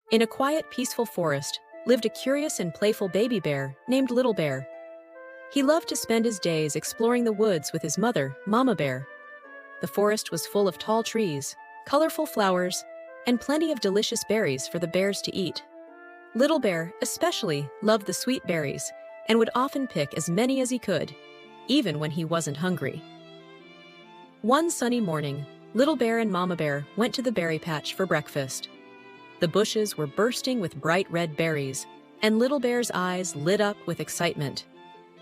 In a quiet, peaceful forest lived a curious and playful baby bear named Little Bear. He loved to spend his days exploring the woods with his mother, Mama Bear. The forest was full of tall trees, colorful flowers, and plenty of delicious berries for the bears to eat. Little Bear especially loved the sweet berries and would often pick as many as he could, even when he wasn't hungry. One sunny morning, Little Bear and Mama Bear went to the berry patch for breakfast. The bushes were bursting with bright red berries, and Little Bear's eyes lit up with excitement.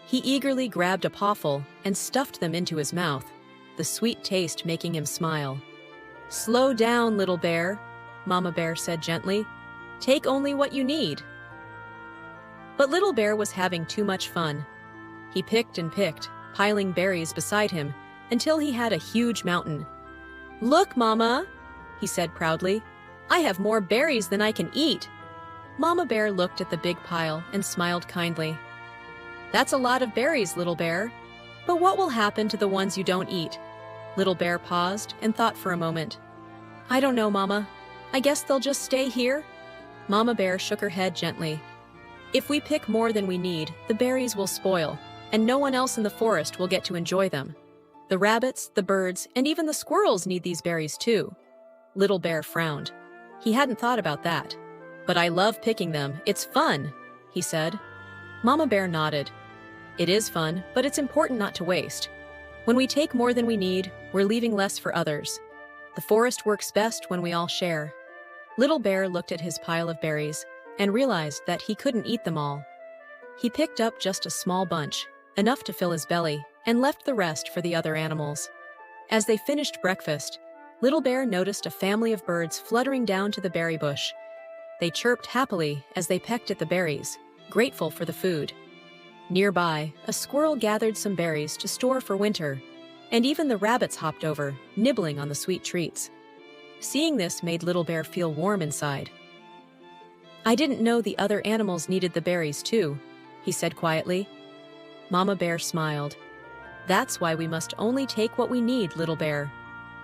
He eagerly grabbed a pawful and stuffed them into his mouth, the sweet taste making him smile. "Slow down, Little Bear," Mama Bear said gently. "Take only what you need." But Little Bear was having too much fun. He picked and picked, piling berries beside him, until he had a huge mountain. "Look, Mama," he said proudly. "I have more berries than I can eat." Mama Bear looked at the big pile and smiled kindly. "That's a lot of berries, Little Bear. But what will happen to the ones you don't eat?" Little Bear paused and thought for a moment. "I don't know, Mama. I guess they'll just stay here?" Mama Bear shook her head gently. "If we pick more than we need, the berries will spoil, and no one else in the forest will get to enjoy them. The rabbits, the birds, and even the squirrels need these berries too." Little Bear frowned. He hadn't thought about that. "But I love picking them. It's fun," he said. Mama Bear nodded. "It is fun, but it's important not to waste. When we take more than we need, we're leaving less for others. The forest works best when we all share." Little Bear looked at his pile of berries and realized that he couldn't eat them all. He picked up just a small bunch, enough to fill his belly, and left the rest for the other animals. As they finished breakfast, Little Bear noticed a family of birds fluttering down to the berry bush. They chirped happily as they pecked at the berries, grateful for the food. Nearby, a squirrel gathered some berries to store for winter, and even the rabbits hopped over, nibbling on the sweet treats. Seeing this made Little Bear feel warm inside. "I didn't know the other animals needed the berries too," he said quietly. Mama Bear smiled. "That's why we must only take what we need, Little Bear.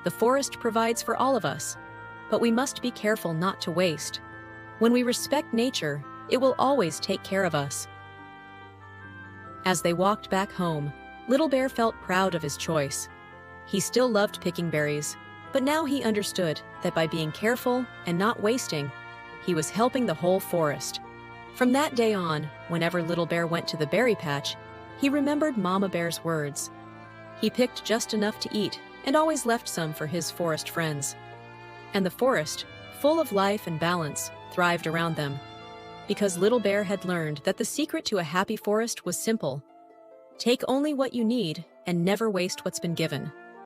The forest provides for all of us, but we must be careful not to waste. When we respect nature, it will always take care of us." As they walked back home, Little Bear felt proud of his choice. He still loved picking berries, but now he understood that by being careful and not wasting, he was helping the whole forest. From that day on, whenever Little Bear went to the berry patch, he remembered Mama Bear's words. He picked just enough to eat and always left some for his forest friends. And the forest, full of life and balance, thrived around them. Because Little Bear had learned that the secret to a happy forest was simple. Take only what you need and never waste what's been given.